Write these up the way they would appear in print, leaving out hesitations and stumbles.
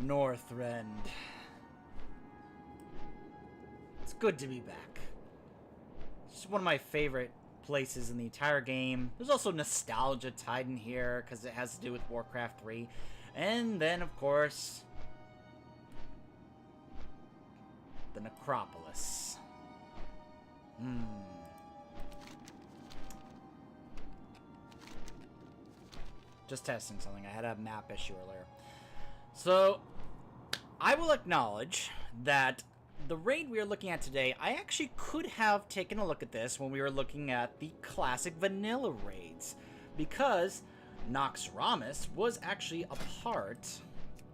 Northrend. It's good to be back. It's one of my favorite places in the entire game. There's also nostalgia tied in here because it has to do with Warcraft 3. And then, of course, the Necropolis. Just testing something. I had a map issue earlier. So, I will acknowledge that the raid we are looking at today, I actually could have taken a look at this when we were looking at the classic vanilla raids. Because Naxxramas was actually a part...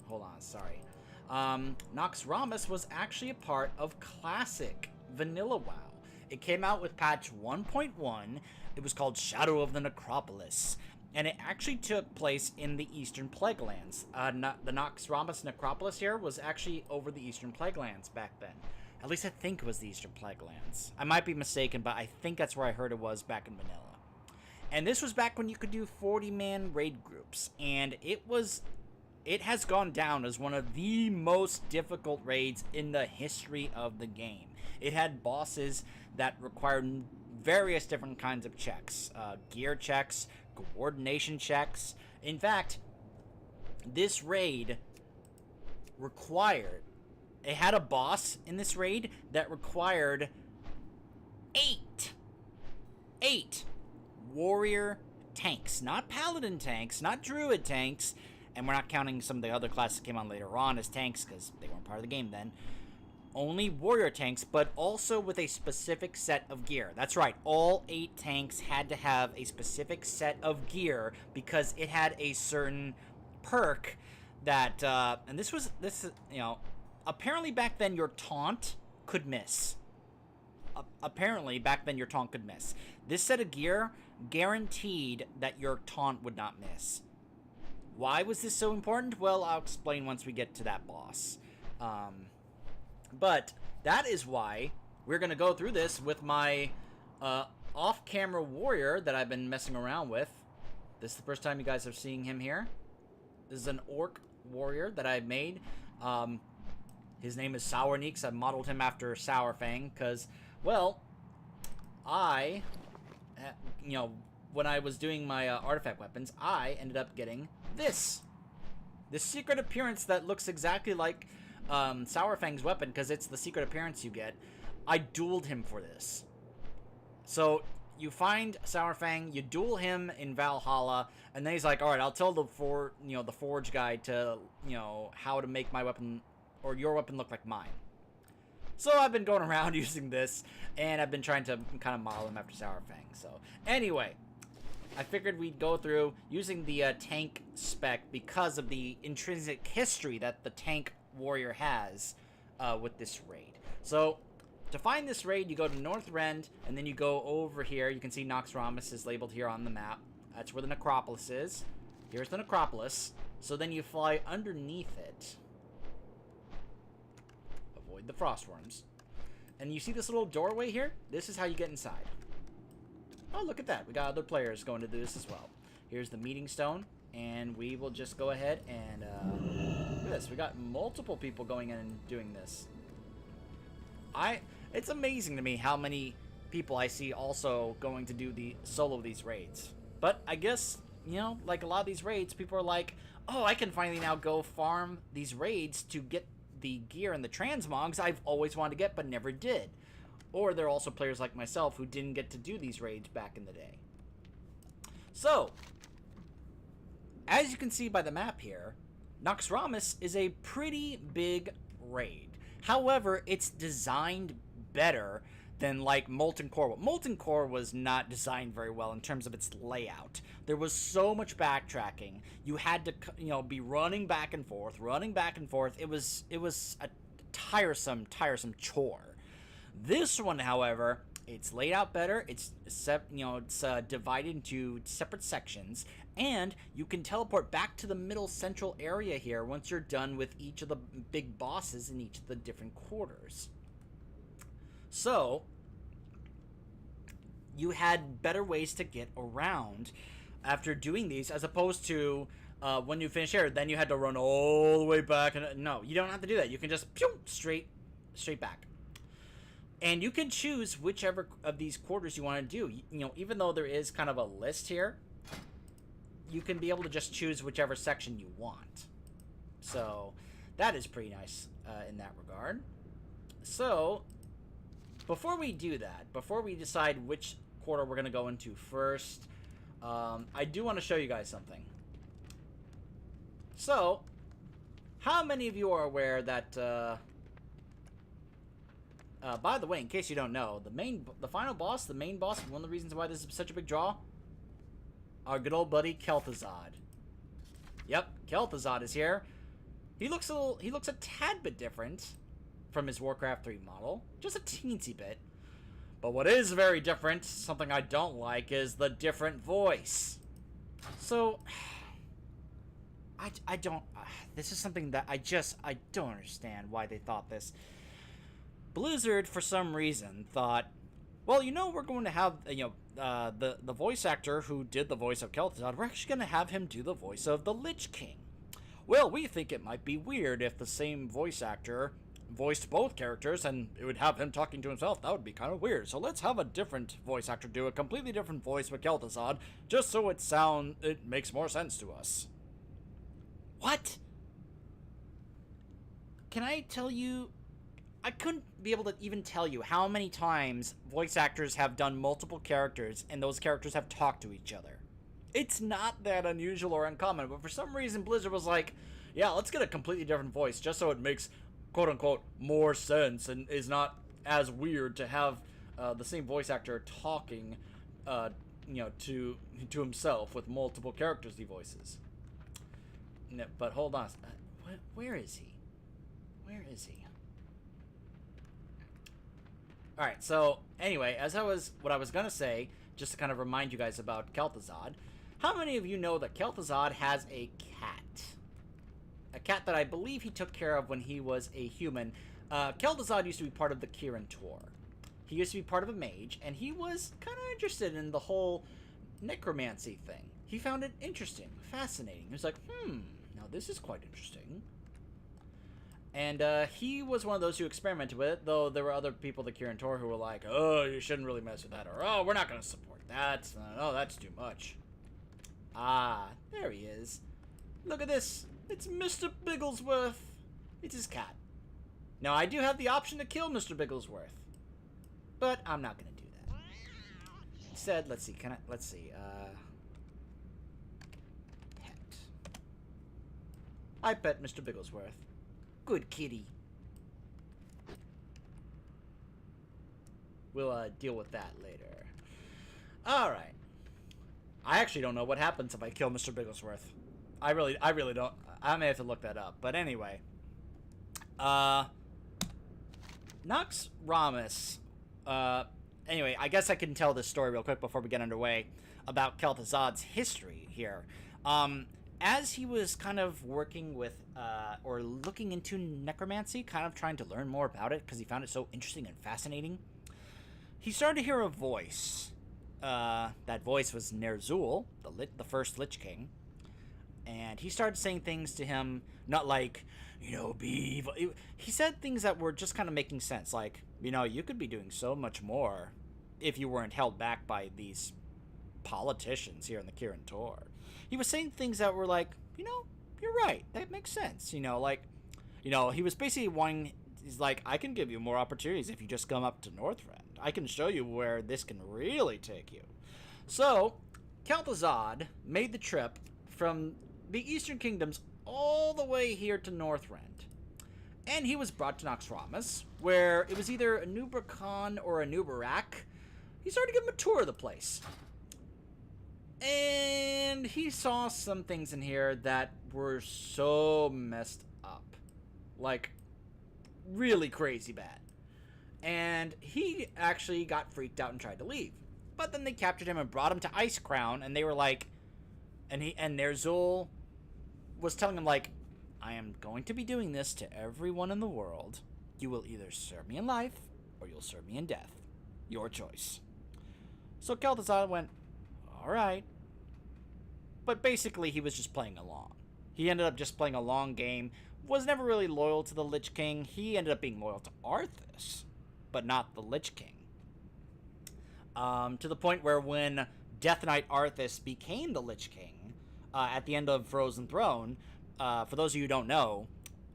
Hold on, sorry. Naxxramas was actually a part of classic vanilla WoW. It came out with patch 1.1. It was called Shadow of the Necropolis. And it actually took place in the Eastern Plaguelands. The Naxxramas Necropolis here was actually over the Eastern Plaguelands back then. At least I think it was the Eastern Plaguelands. I might be mistaken, but I think that's where I heard it was back in vanilla. And this was back when you could do 40-man raid groups. And it has gone down as one of the most difficult raids in the history of the game. It had bosses that required various different kinds of checks. Gear checks, coordination checks. In fact, this raid required... It had a boss in this raid that required 8 warrior tanks. Not paladin tanks, not druid tanks, and we're not counting some of the other classes that came on later on as tanks because they weren't part of the game then. Only warrior tanks, but also with a specific set of gear. That's right, all 8 tanks had to have a specific set of gear because it had a certain perk that, and this is, you know, apparently back then your taunt could miss. Apparently back then your taunt could miss. This set of gear guaranteed that your taunt would not miss. Why was this so important? Well, I'll explain once we get to that boss. But that is why we're going to go through this with my off-camera warrior that I've been messing around with. This is the first time you guys are seeing him here. This is an orc warrior that I made. His name is Papaneeks. I modeled him after Saurfang because, well, you know, when I was doing my artifact weapons, I ended up getting this secret appearance that looks exactly like Saurfang's weapon because it's the secret appearance you get. I dueled him for this. So you find Saurfang, you duel him in Valhalla, and then he's like, "All right, I'll tell the forge guy to, you know, how to make my weapon or your weapon look like mine." So I've been going around using this, and I've been trying to kind of model him after Saurfang. So anyway, I figured we'd go through using the tank spec because of the intrinsic history that the tank warrior has with this raid. So to find this raid, you go to Northrend, and then you go over here. You can see Naxxramas is labeled here on the map. That's where the Necropolis is. Here's the Necropolis. So then you fly underneath it. Avoid the frostworms. And you see this little doorway here? This is how you get inside. Oh, look at that. We got other players going to do this as well. Here's the meeting stone. And we will just go ahead and look at this. We got multiple people going in and doing this. It's amazing to me how many people I see also going to do the solo these raids. But I guess, you know, like a lot of these raids, people are like, "Oh, I can finally now go farm these raids to get the gear and the transmogs I've always wanted to get but never did." Or there are also players like myself who didn't get to do these raids back in the day. So, as you can see by the map here, Naxxramas is a pretty big raid. However, it's designed better than like Molten Core. Well, Molten Core was not designed very well in terms of its layout. There was so much backtracking. You had to, you know, be running back and forth. It was a tiresome chore. This one, however, it's laid out better. It's divided into separate sections, and you can teleport back to the middle central area here once you're done with each of the big bosses in each of the different quarters. So you had better ways to get around after doing these, as opposed to when you finish here, then you had to run all the way back. And no, you don't have to do that. You can just pew, straight back. And you can choose whichever of these quarters you want to do. You know, even though there is kind of a list here, you can be able to just choose whichever section you want. So that is pretty nice in that regard. So before we do that, before we decide which quarter we're going to go into first, I do want to show you guys something. So, how many of you are aware that, by the way, in case you don't know, the final boss, the main boss, one of the reasons why this is such a big draw, our good old buddy Kel'Thuzad. Yep, Kel'Thuzad is here. He looks a tad bit different from his Warcraft 3 model, just a teensy bit. But what is very different, something I don't like, is the different voice. So, I don't, this is something that I don't understand why they thought this. Blizzard, for some reason, thought, well, you know, we're going to have, the voice actor who did the voice of Kel'Thuzad, we're actually going to have him do the voice of the Lich King. Well, we think it might be weird if the same voice actor voiced both characters and it would have him talking to himself. That would be kind of weird. So let's have a different voice actor do a completely different voice with Kel'Thuzad, just so it makes more sense to us. What? Can I tell you? I couldn't be able to even tell you how many times voice actors have done multiple characters and those characters have talked to each other. It's not that unusual or uncommon, but for some reason Blizzard was like, yeah, let's get a completely different voice just so it makes, quote-unquote, more sense and is not as weird to have the same voice actor talking, to himself with multiple characters he voices. No, but hold on. Where is he? Where is he? Alright, so, anyway, what I was gonna say, just to kind of remind you guys about Kel'Thuzad, how many of you know that Kel'Thuzad has a cat? A cat that I believe he took care of when he was a human. Kel'Thuzad used to be part of the Kirin Tor. He used to be part of a mage, and he was kind of interested in the whole necromancy thing. He found it interesting, fascinating. He was like, now this is quite interesting. And he was one of those who experimented with it, though there were other people at the Kirin Tor who were like, oh, you shouldn't really mess with that, or oh, we're not going to support that. Oh, that's too much. Ah, there he is. Look at this. It's Mr. Bigglesworth. It's his cat. Now, I do have the option to kill Mr. Bigglesworth, but I'm not going to do that. Instead, let's see, pet. I pet Mr. Bigglesworth. Good kitty. We'll deal with that later. Alright. I actually don't know what happens if I kill Mr. Bigglesworth. I really don't. I may have to look that up. But anyway. Naxxramas. Anyway, I guess I can tell this story real quick before we get underway about Kel'Thuzad's history here. As he was kind of working with, or looking into necromancy, kind of trying to learn more about it because he found it so interesting and fascinating, he started to hear a voice. That voice was Ner'zhul, the first Lich King, and he started saying things to him, not like, be evil. He said things that were just kind of making sense, like, you could be doing so much more if you weren't held back by these politicians here in the Kirin Tor. He was saying things that were like, you're right, that makes sense. He was basically he's like, I can give you more opportunities if you just come up to Northrend. I can show you where this can really take you. So, Kel'Thuzad made the trip from the Eastern Kingdoms all the way here to Northrend. And he was brought to Naxxramas, where it was either a Nubra Khan or a Nubarak. He started to give him a tour of the place. And he saw some things in here that were so messed up. Like, really crazy bad. And he actually got freaked out and tried to leave. But then they captured him and brought him to Icecrown, and they were like... And Ner'zhul was telling him, like, I am going to be doing this to everyone in the world. You will either serve me in life, or you'll serve me in death. Your choice. So Kel'Thuzad went, alright. but basically he was just playing along. He ended up just playing a long game, was never really loyal to the Lich King. He ended up being loyal to Arthas, but not the Lich King. To the point where when Death Knight Arthas became the Lich King at the end of Frozen Throne, for those of you who don't know,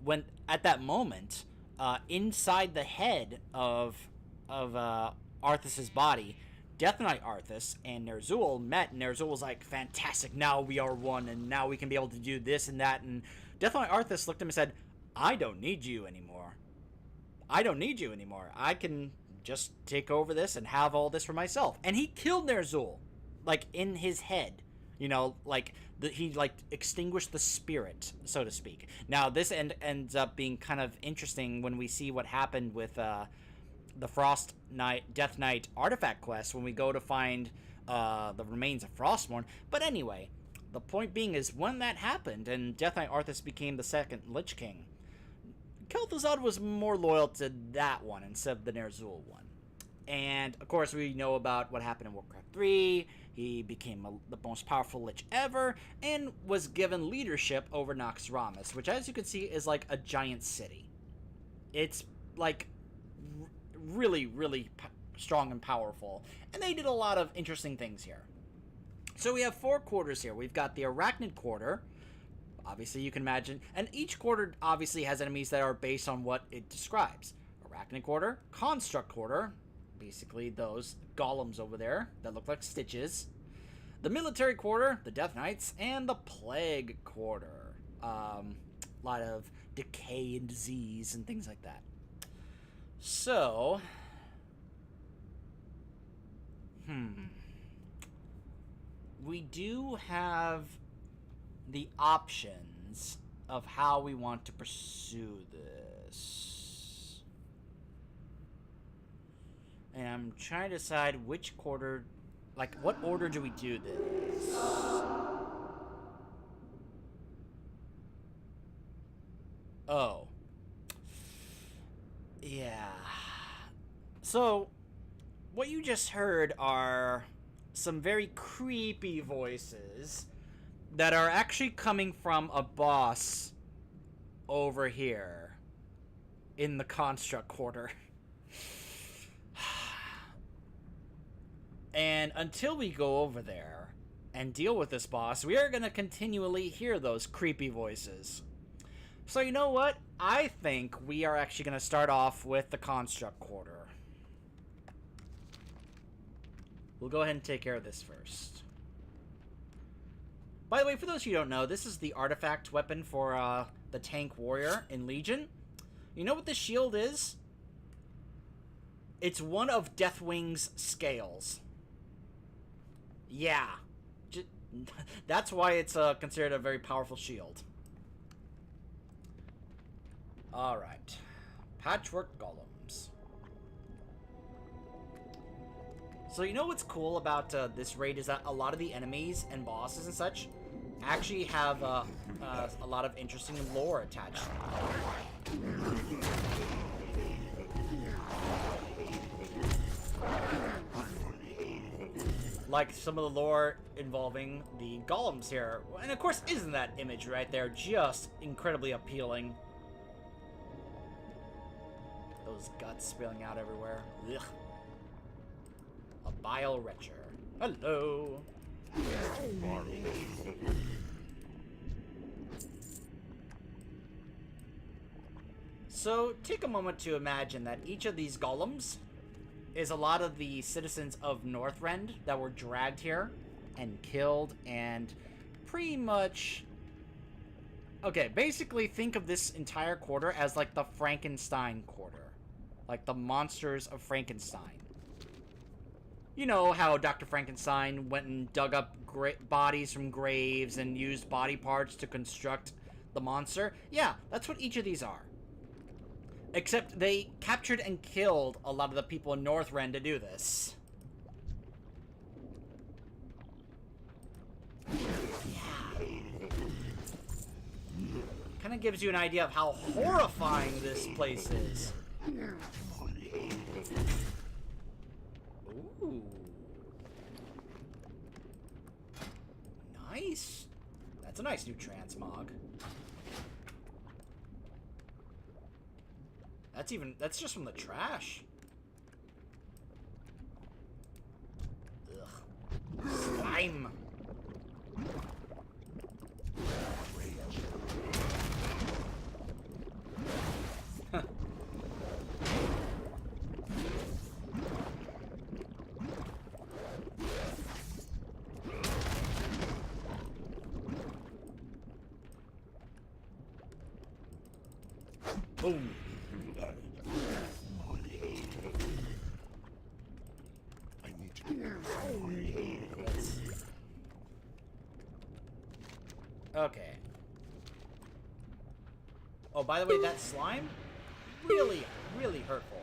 when at that moment, inside the head of Arthas's body, Death Knight Arthas and Ner'zhul met, and Ner'zhul was like, fantastic, now we are one, and now we can be able to do this and that, and Death Knight Arthas looked at him and said, I don't need you anymore. I don't need you anymore. I can just take over this and have all this for myself. And he killed Ner'zhul, like, in his head. You know, like, he, like, extinguished the spirit, so to speak. Now, this ends up being kind of interesting when we see what happened with, the Frost Knight, Death Knight artifact quest when we go to find the remains of Frostmourne. But anyway, the point being is when that happened and Death Knight Arthas became the second Lich King, Kel'Thuzad was more loyal to that one instead of the Ner'zhul one. And of course we know about what happened in Warcraft 3. He became the most powerful Lich ever and was given leadership over Naxxramas, which as you can see is like a giant city. It's like really, really strong and powerful. And they did a lot of interesting things here. So we have 4 quarters here. We've got the Arachnid Quarter. Obviously, you can imagine. And each quarter obviously has enemies that are based on what it describes. Arachnid Quarter, Construct Quarter, basically those golems over there that look like stitches. The Military Quarter, the Death Knights, and the Plague Quarter. A lot of decay and disease and things like that. So, we do have the options of how we want to pursue this. And I'm trying to decide which quarter, like, what order do we do this? Oh. Yeah. So, what you just heard are some very creepy voices that are actually coming from a boss over here in the Construct Quarter. And until we go over there and deal with this boss, we are going to continually hear those creepy voices. So you know what? I think we are actually going to start off with the Construct Quarter. We'll go ahead and take care of this first. By the way, for those of you who don't know, this is the artifact weapon for the Tank Warrior in Legion. You know what the shield is? It's one of Deathwing's scales. Yeah. That's why it's considered a very powerful shield. Alright. Patchwork Golems. So you know what's cool about this raid is that a lot of the enemies and bosses and such actually have a lot of interesting lore attached. Like some of the lore involving the golems here. And of course, isn't that image right there just incredibly appealing? Those guts spilling out everywhere. Ugh. A bile retcher. Hello. So, take a moment to imagine that each of these golems is a lot of the citizens of Northrend that were dragged here and killed and pretty much... Okay, basically think of this entire quarter as like the Frankenstein quarter. Like the monsters of Frankenstein. You know how Dr. Frankenstein went and dug up bodies from graves and used body parts to construct the monster? Yeah, that's what each of these are. Except they captured and killed a lot of the people in Northrend to do this. Yeah. Kind of gives you an idea of how horrifying this place is. Ooh. nice. That's a nice new transmog. That's just from the trash. Ugh. Slime. Boom. I need to get Okay. Oh, by the way, that slime? Really, really hurtful.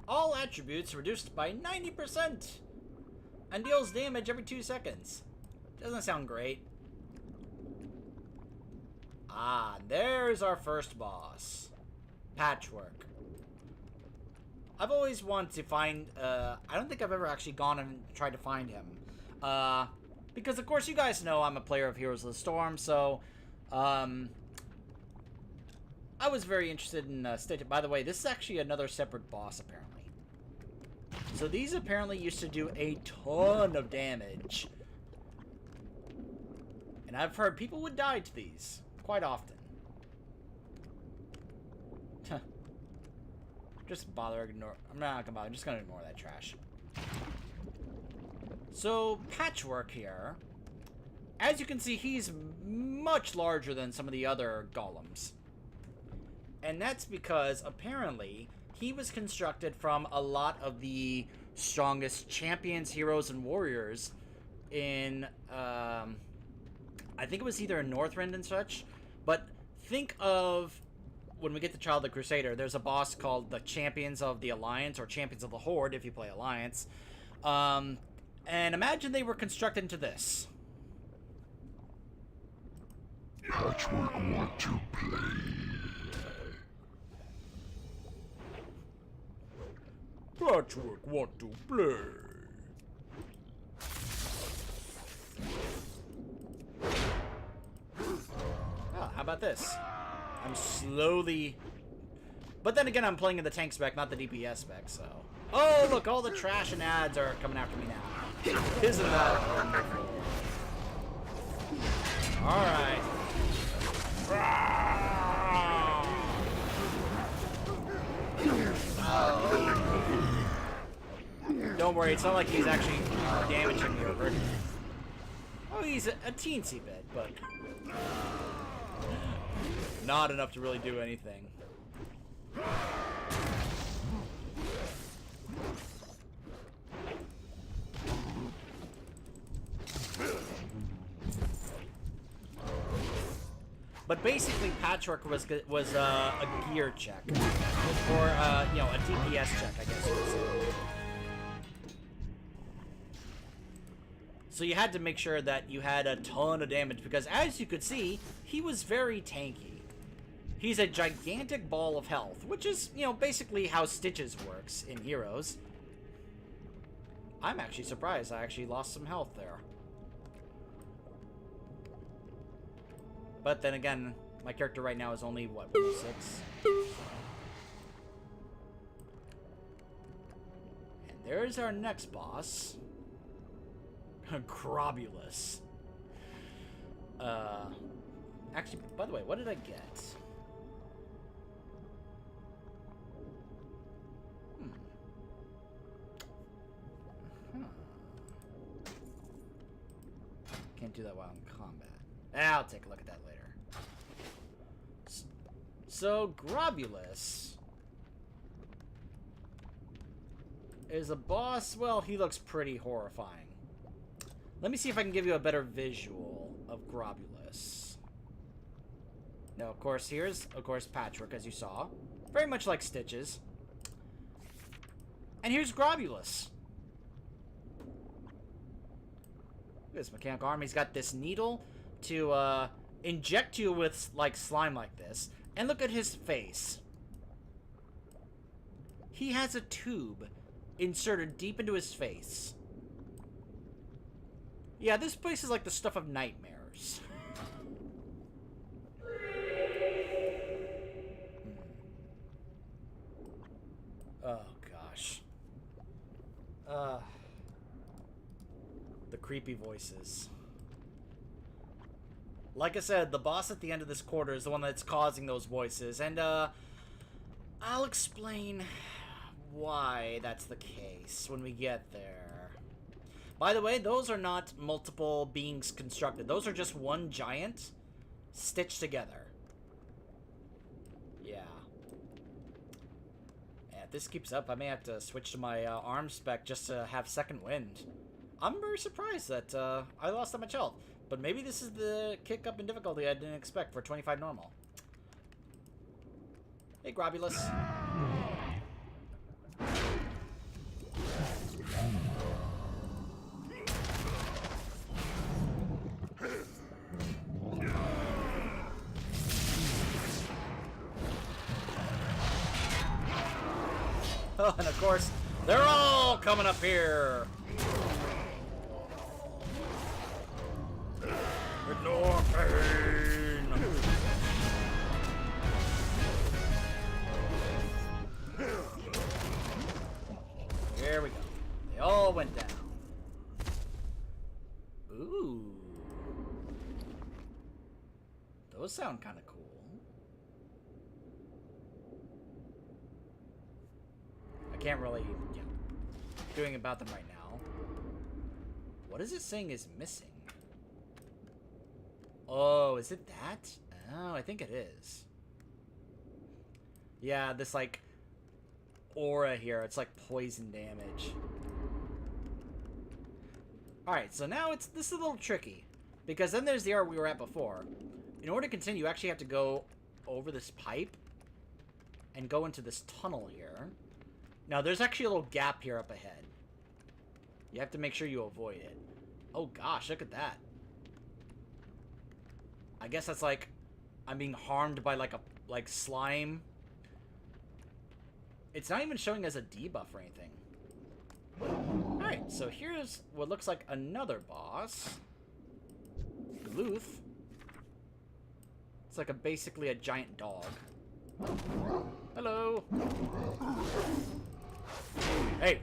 All attributes reduced by 90% and deals damage every 2 seconds. Doesn't sound great. Ah, there's our first boss. Patchwork. I've always wanted to find, I don't think I've ever actually gone and tried to find him. Because of course you guys know I'm a player of Heroes of the Storm, so, I was very interested in, by the way, this is actually another separate boss, apparently. So these apparently used to do a ton of damage. And I've heard people would die to these. Quite often. Just ignore. I'm not gonna bother. I'm just gonna ignore that trash. So, Patchwork here. As you can see, he's much larger than some of the other golems. And that's because, apparently, he was constructed from a lot of the strongest champions, heroes, and warriors in, I think it was either in Northrend and such. But think of, when we get to Child of the Crusader, there's a boss called the Champions of the Alliance, or Champions of the Horde, if you play Alliance. And imagine they were constructed into this. Patchwork want to play. Patchwork want to play. Oh, how about this? I'm slowly... But then again, I'm playing in the tank spec, not the DPS spec, so... Oh, look, all the trash and ads are coming after me now. Isn't that wonderful? Alright. Don't worry, it's not like he's actually damaging me or hurting me. Oh, he's a teensy bit, but... not enough to really do anything. But basically, Patchwork was a gear check, or you know, a DPS check, I guess you would say. So you had to make sure that you had a ton of damage, because as you could see, he was very tanky. He's a gigantic ball of health, which is, you know, basically how Stitches works in Heroes. I'm actually surprised I actually lost some health there. But then again, my character right now is only, what, 6? And there's our next boss. Grobulus. Actually, by the way, what did I get? Can't do that while in combat. I'll take a look at that later. So, Grobulus is a boss. Well, he looks pretty horrifying. Let me see if I can give you a better visual of Grobulus. Now, of course, here's, of course, Patchwork, as you saw. Very much like Stitches. And here's Grobulus. This mechanical arm. He's got this needle to inject you with like slime like this. And look at his face. He has a tube inserted deep into his face. Yeah, this place is like the stuff of nightmares. Oh, gosh. The creepy voices. Like I said, the boss at the end of this quarter is the one that's causing those voices, and, I'll explain why that's the case when we get there. By the way, those are not multiple beings constructed. Those are just one giant stitched together. Yeah. And if this keeps up, I may have to switch to my arm spec just to have second wind. I'm very surprised that I lost that much health. But maybe this is the kick up in difficulty I didn't expect for 25 normal. Hey, Grobulus. Oh, and of course, they're all coming up here. Ignore pain. There we go. They all went down. Ooh. Those sound kind of cool. I can't really, doing about them right now. What is it saying is missing? Oh, is it that? Oh, I think it is. Yeah, this, like, aura here. It's like poison damage. Alright, so now this is a little tricky. Because then there's the area we were at before. In order to continue, you actually have to go over this pipe and go into this tunnel here. Now, there's actually a little gap here up ahead. You have to make sure you avoid it. Oh gosh, look at that. I guess that's like I'm being harmed by like slime. It's not even showing as a debuff or anything. Alright, so here's what looks like another boss. Kel'Thuzad. It's like basically a giant dog. Hello. Hey.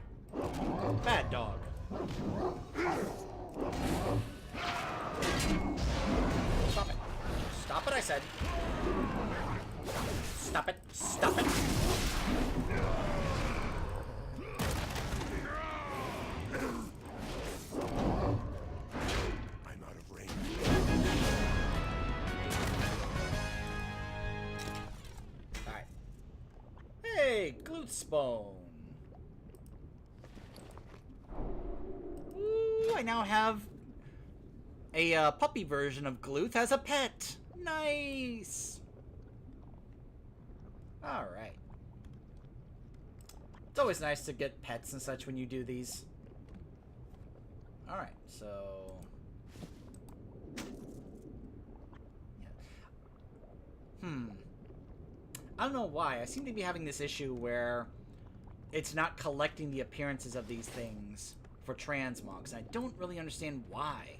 Bad dog. Stop it. Stop it, I said. Stop it. Stop it. I'm out of range. Alright. Hey, Glutespawn. Ooh, I now have a puppy version of Gluth as a pet. Nice. Alright. It's always nice to get pets and such when you do these. Alright, so... yeah. I don't know why. I seem to be having this issue where it's not collecting the appearances of these things for transmogs. I don't really understand why.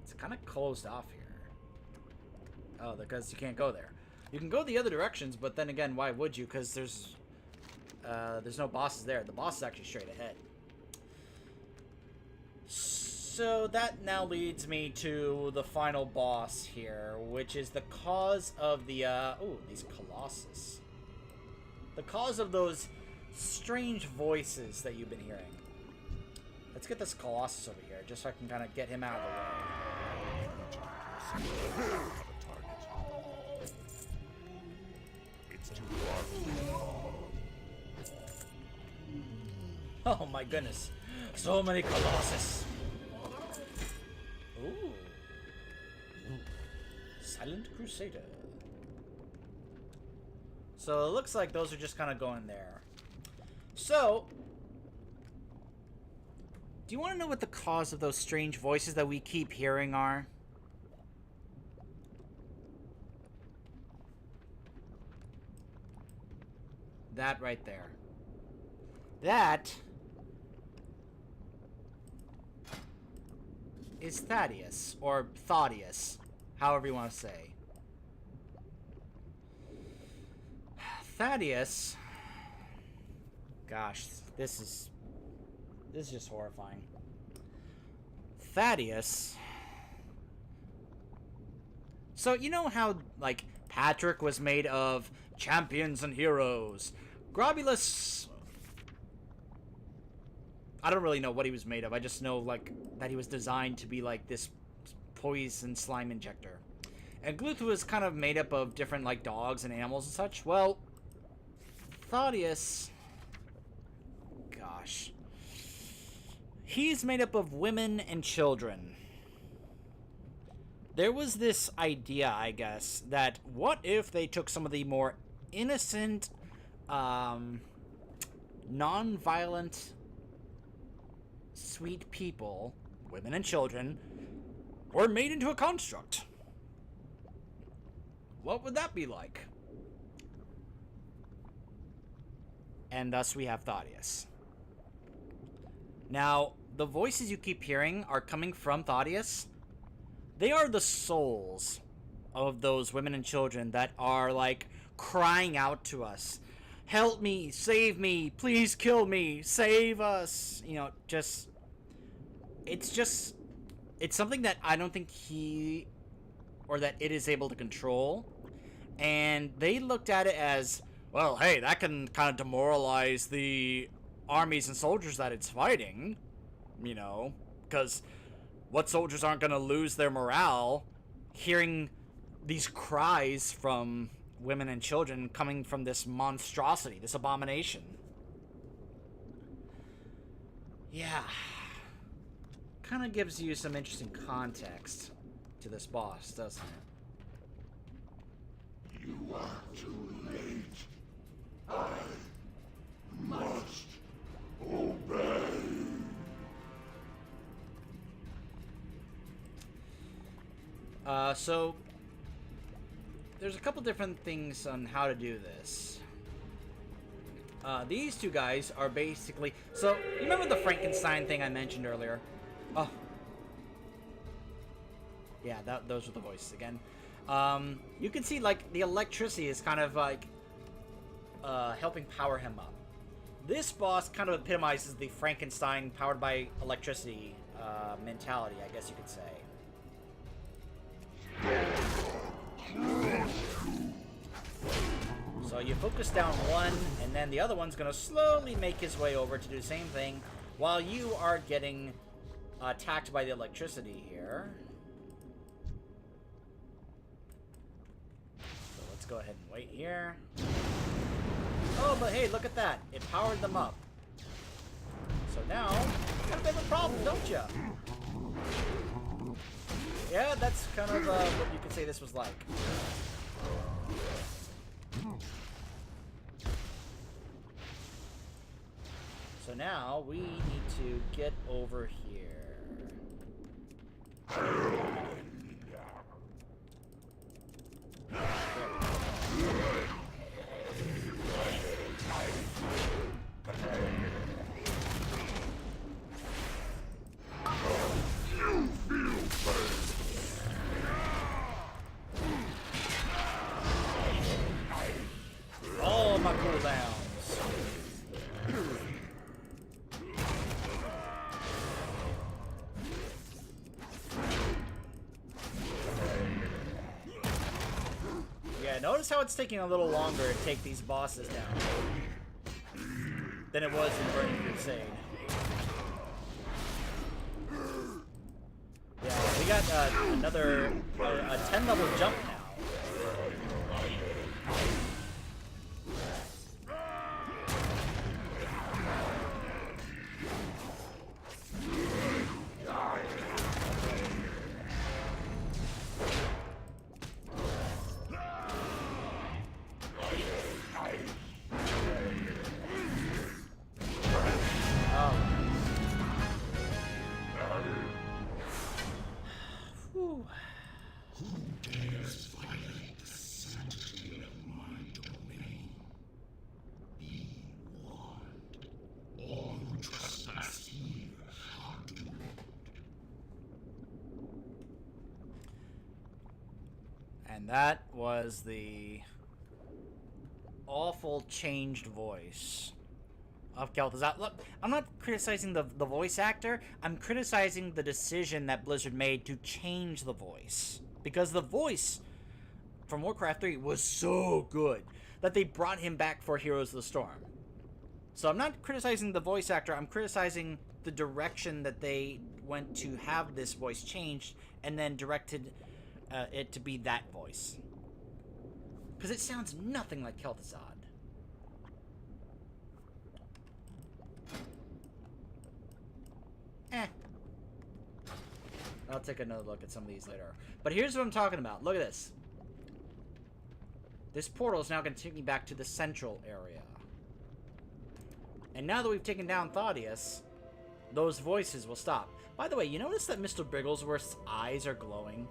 It's kind of closed off here. Oh, because you can't go there. You can go the other directions, but then again, why would you? Because there's no bosses there. The boss is actually straight ahead. So that now leads me to the final boss here, which is the cause of the, ooh, these Colossus. The cause of those strange voices that you've been hearing. Let's get this Colossus over here, just so I can kind of get him out of the way. It's too far. Oh my goodness. So many Colossus. Ooh. Silent Crusader. So it looks like those are just kind of going there. So, do you want to know what the cause of those strange voices that we keep hearing are? That right there. That is Thaddeus, or Thaddeus, however you want to say. Thaddeus, gosh, this is just horrifying. Thaddeus, so you know how, like, Patrick was made of champions and heroes. Globulus, I don't really know what he was made of. I just know, like, that he was designed to be, like, this poison slime injector. And Gluthu was kind of made up of different, like, dogs and animals and such. Well, Thaddeus, gosh, he's made up of women and children. There was this idea, I guess, that what if they took some of the more innocent, non-violent, sweet people, women and children, were made into a construct? What would that be like? And thus we have Thaddeus. Now, the voices you keep hearing are coming from Thaddeus. They are the souls of those women and children that are, like, crying out to us. Help me, save me, please kill me, save us. You know, it's something that I don't think that it is able to control. And they looked at it as, well, hey, that can kind of demoralize the armies and soldiers that it's fighting, you know, because what soldiers aren't going to lose their morale hearing these cries from women and children coming from this monstrosity, this abomination? Yeah. Kind of gives you some interesting context to this boss, doesn't it? You are too late. I must obey. So there's a couple different things on how to do this. These two guys are basically... So, you remember the Frankenstein thing I mentioned earlier? Oh. Yeah, those were the voices again. You can see, like, the electricity is kind of, like, helping power him up. This boss kind of epitomizes the Frankenstein powered by electricity mentality, I guess you could say. So you focus down one, and then the other one's going to slowly make his way over to do the same thing, while you are getting attacked by the electricity here. So let's go ahead and wait here. Oh, but hey, look at that. It powered them up. So now, you got a bit of a problem, don't you? Yeah, that's kind of what you could say this was like. So now we need to get over here. All my cooldowns. Yeah, notice how it's taking a little longer to take these bosses down than it was in Burning Crusade. Yeah, we got another 10 level jump now. Who dares And that was the awful changed voice of Kel'Thuzad. Look, I'm not criticizing the voice actor. I'm criticizing the decision that Blizzard made to change the voice. Because the voice from Warcraft 3 was so good that they brought him back for Heroes of the Storm. So I'm not criticizing the voice actor. I'm criticizing the direction that they went to have this voice changed and then directed it to be that voice. Because it sounds nothing like Kel'Thuzad. I'll take another look at some of these later. But here's what I'm talking about. Look at this. This portal is now going to take me back to the central area. And now that we've taken down Thaddeus, those voices will stop. By the way, you notice that Mr. Bigglesworth's eyes are glowing?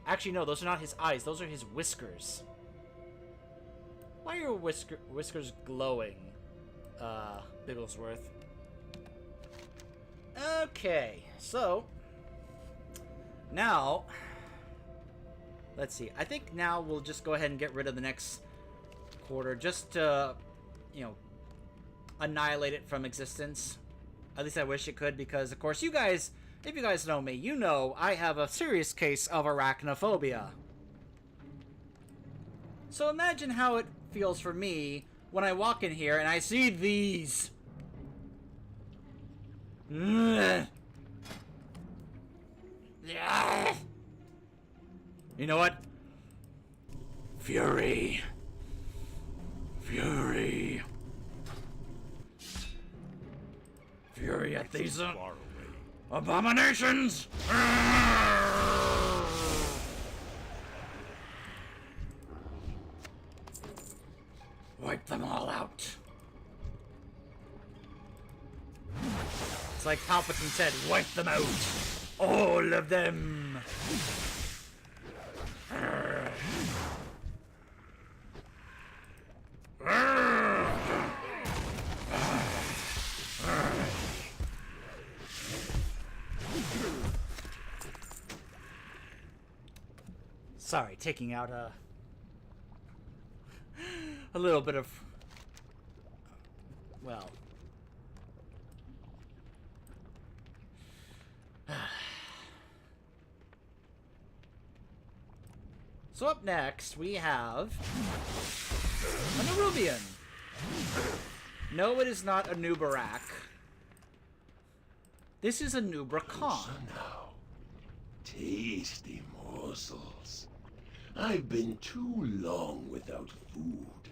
Actually, no, those are not his eyes. Those are his whiskers. Why are your whiskers glowing, Bigglesworth? Okay, so now let's see. I think now we'll just go ahead and get rid of the next quarter just to, you know, annihilate it from existence. At least I wish it could, because of course you guys, if you guys know me, you know I have a serious case of arachnophobia. So imagine how it feels for me when I walk in here and I see these. You know what? Fury. Fury. Fury at these abominations. Wipe them all out. It's like Palpatine said, wipe them out. All of them. Sorry, taking out a little bit of, well, so up next we have a Nerubian. No, it is not a Nubarak. This is a Nubrakan. So now, tasty morsels. I've been too long without food,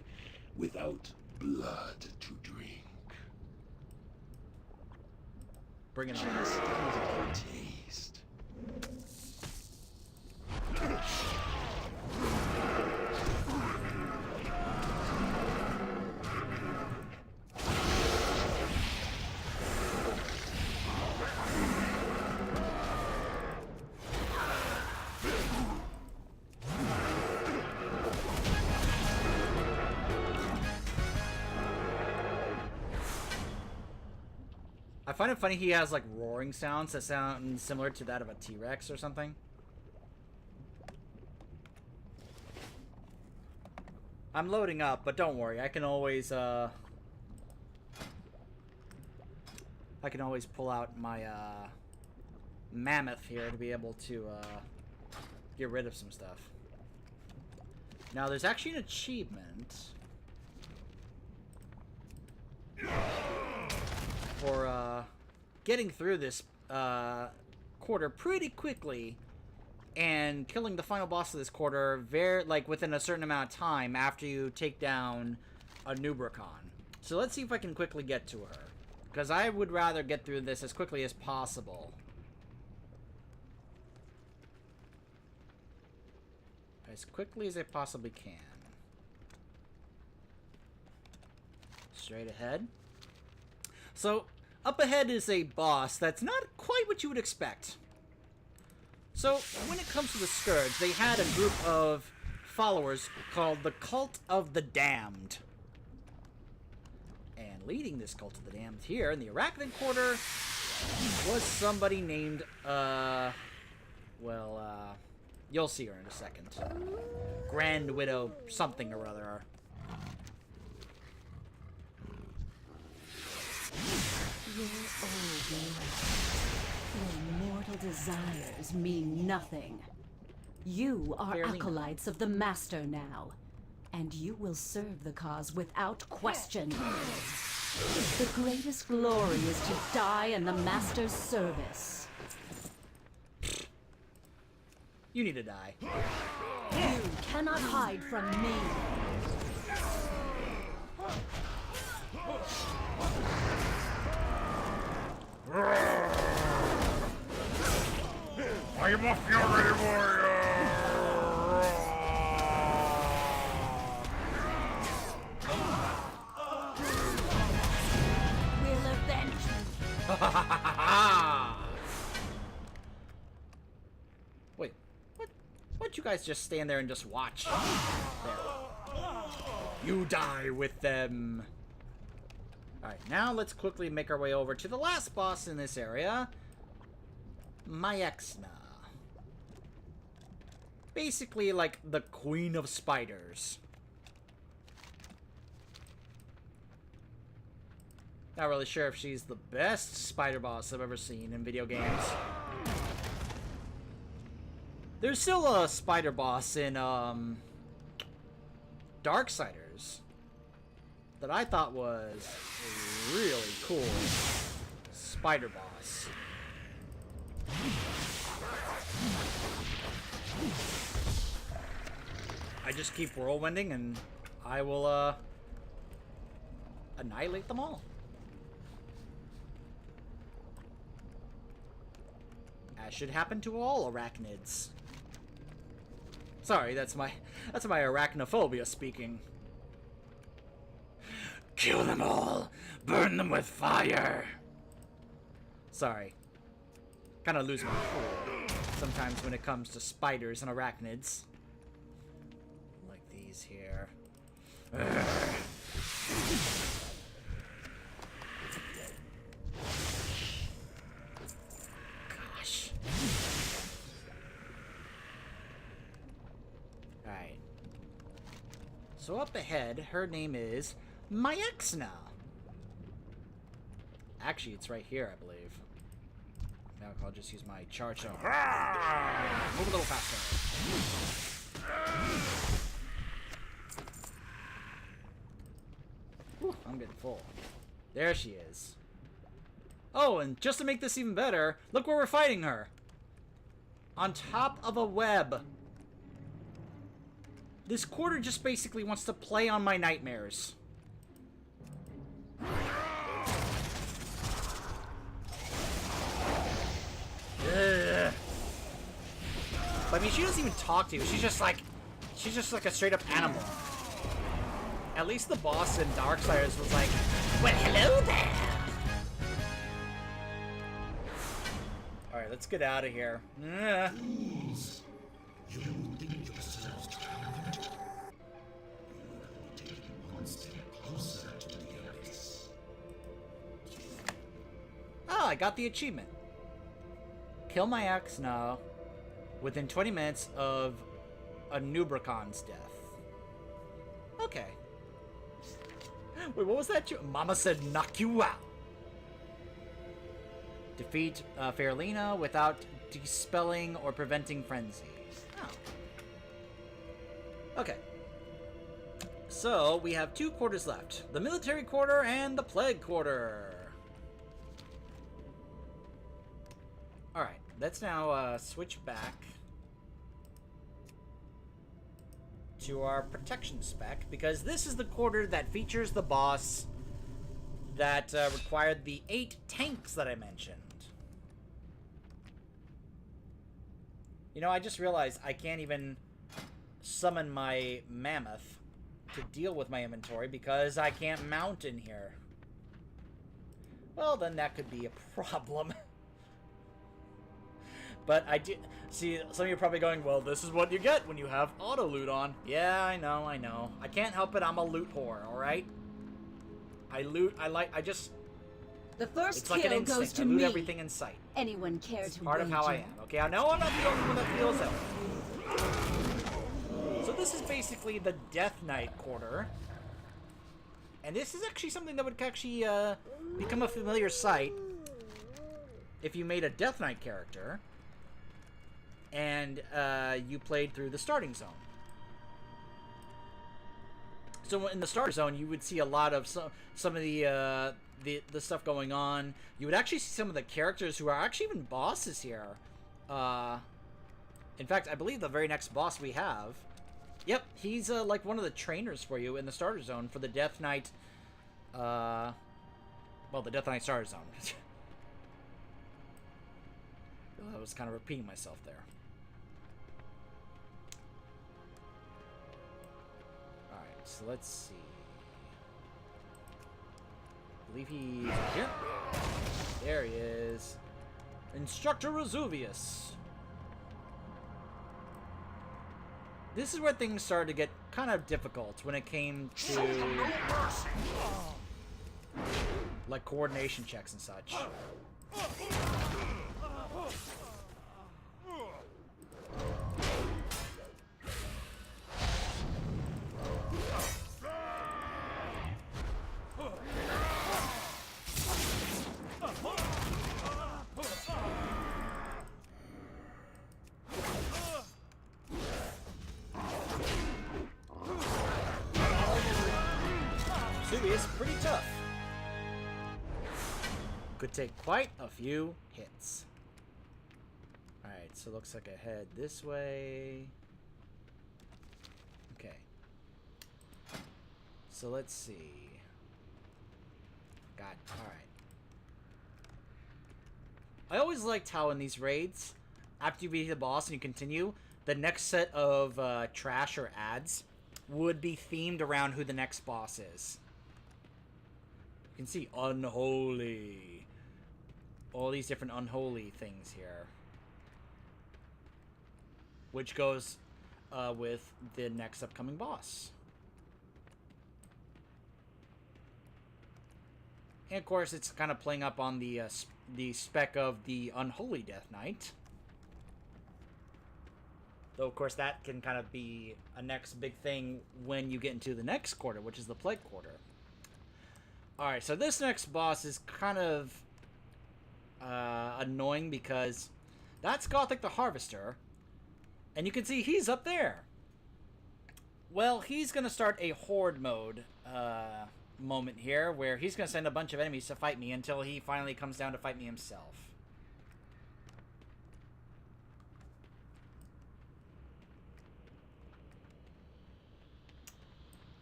without blood to drink. Bring it Just on. a little taste. I find it funny he has like roaring sounds that sound similar to that of a T-Rex or something. I'm loading up, but don't worry, I can always pull out my mammoth here to be able to get rid of some stuff. Now there's actually an achievement for getting through this quarter pretty quickly and killing the final boss of this quarter within a certain amount of time after you take down a Nubrakan. So let's see if I can quickly get to her, because I would rather get through this as quickly as possible. As quickly as I possibly can. Straight ahead. So, up ahead is a boss that's not quite what you would expect. So, when it comes to the Scourge, they had a group of followers called the Cult of the Damned. And leading this Cult of the Damned here in the Arachnid Quarter was somebody named, will, you'll see her in a second. Grand Widow something or other. You're old now. Your mortal desires mean nothing. You are Fairly acolytes of the Master now, and you will serve the cause without question. The greatest glory is to die in the Master's service. You need to die. You cannot hide from me. I am a fury warrior! We'll avenge you. Wait, what? Why'd you guys just stand there and just watch? There. You die with them. Alright, now let's quickly make our way over to the last boss in this area. Naxxramas. Basically like the queen of spiders. Not really sure if she's the best spider boss I've ever seen in video games. There's still a spider boss in Darksiders that I thought was a really cool spider boss. I just keep whirlwinding and I will annihilate them all. As should happen to all arachnids. Sorry, that's my arachnophobia speaking. Kill them all! Burn them with fire! Sorry. Kinda lose my cool sometimes when it comes to spiders and arachnids. Like these here. Gosh. Alright. So up ahead, her name is Naxxramas. Actually, it's right here, I believe. Now I'll just use my charge shot. Move a little faster. Whew, I'm getting full. There she is. Oh, and just to make this even better, look where we're fighting her. On top of a web. This quarter just basically wants to play on my nightmares. Ugh. But I mean, she doesn't even talk to you. She's just like a straight up animal. At least the boss in Darksiders was like, well, hello there. All right, let's get out of here. Ugh. You think yourselves tired? You will take one step closer to the abyss. Oh, I got the achievement. Kill my ex now within 20 minutes of a Nubracon's death. Okay. Wait, what was that? Mama said knock you out. Defeat Fairlina without dispelling or preventing frenzy. Oh. Okay. So, we have 2 quarters left. The military quarter and the plague quarter. Alright, let's now switch back to our protection spec, because this is the quarter that features the boss that required the 8 tanks that I mentioned. You know, I just realized I can't even summon my mammoth to deal with my inventory because I can't mount in here. Well, then that could be a problem. But I do see some of you are probably going, well, this is what you get when you have auto loot on. Yeah, I know. I can't help it. I'm a loot whore, all right? I loot. I The first It's like kill an goes instinct. to I loot me. everything in sight. Anyone care It's to part of how I wager? am. Okay, I know I'm not the only one that feels that way. So this is basically the Death Knight quarter. And this is actually something that would actually become a familiar sight if you made a Death Knight character and you played through the starting zone. So in the starter zone, you would see a lot of some of the stuff going on. You would actually see some of the characters who are actually even bosses here. In fact, I believe the very next boss we have, yep, he's like one of the trainers for you in the starter zone for the Death Knight. Well, the Death Knight starter zone. I was kind of repeating myself there. So let's see. I believe he's right here. There he is. Instructor Resuvius. This is where things started to get kind of difficult when it came to like coordination checks and such. Is pretty tough. Could take quite a few hits. Alright, so looks like I head this way. Okay. So let's see. Alright. I always liked how in these raids, after you beat the boss and you continue, the next set of trash or ads would be themed around who the next boss is. You can see unholy. All these different unholy things here. Which goes with the next upcoming boss. And of course, it's kind of playing up on the spec of the Unholy Death Knight. Though, of course, that can kind of be a next big thing when you get into the next quarter, which is the Plague Quarter. Alright, so this next boss is kind of annoying because that's Gothic the Harvester. And you can see he's up there. Well, he's going to start a horde mode moment here where he's going to send a bunch of enemies to fight me until he finally comes down to fight me himself.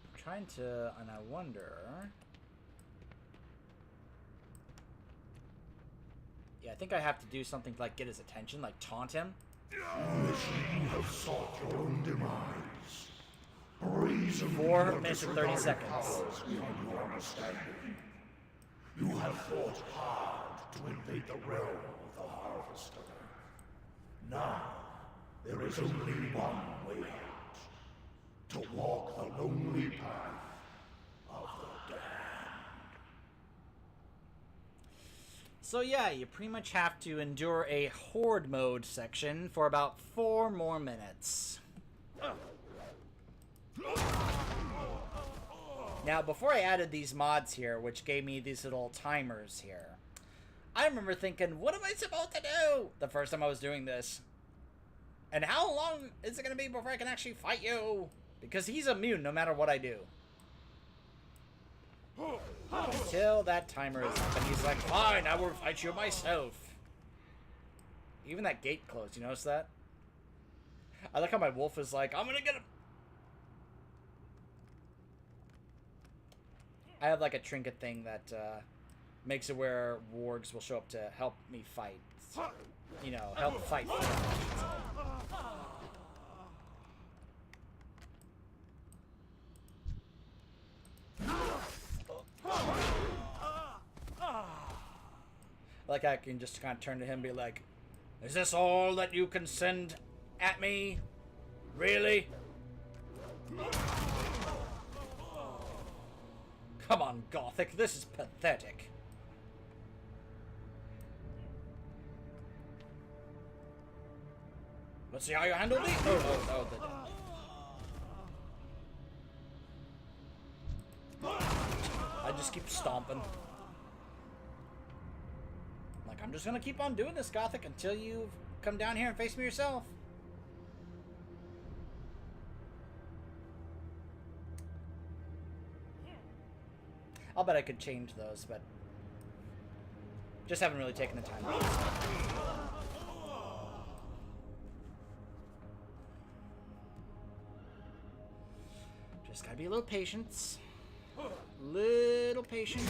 I'm trying to, and I wonder... Yeah, I think I have to do something to, like, get his attention, like taunt him. You have sought your own demise. Brazen 4 minutes and 30 seconds. Beyond your understanding. You have fought hard to invade the realm of the Harvester. Now, there is only one way out. To walk the lonely path of the damned. So yeah, you pretty much have to endure a horde mode section for about 4 more minutes. Now, before I added these mods here, which gave me these little timers here, I remember thinking, what am I supposed to do? The first time I was doing this. And how long is it going to be before I can actually fight you? Because he's immune no matter what I do. Until that timer is up, and he's like, fine, I will fight you myself. Even that gate closed, you notice that? I like how my wolf is like, I'm gonna get him. I have like a trinket thing that makes it where wargs will show up to help me fight. You know, help fight. Like I can just kind of turn to him and be like, is this all that you can send at me? Really? Come on, Gothic, this is pathetic. Let's see how you handle these. Oh, I just keep stomping. Like, I'm just gonna keep on doing this, Gothic, until you come down here and face me yourself. I'll bet I could change those, but just haven't really taken the time. Just gotta be a little patience. Little patience.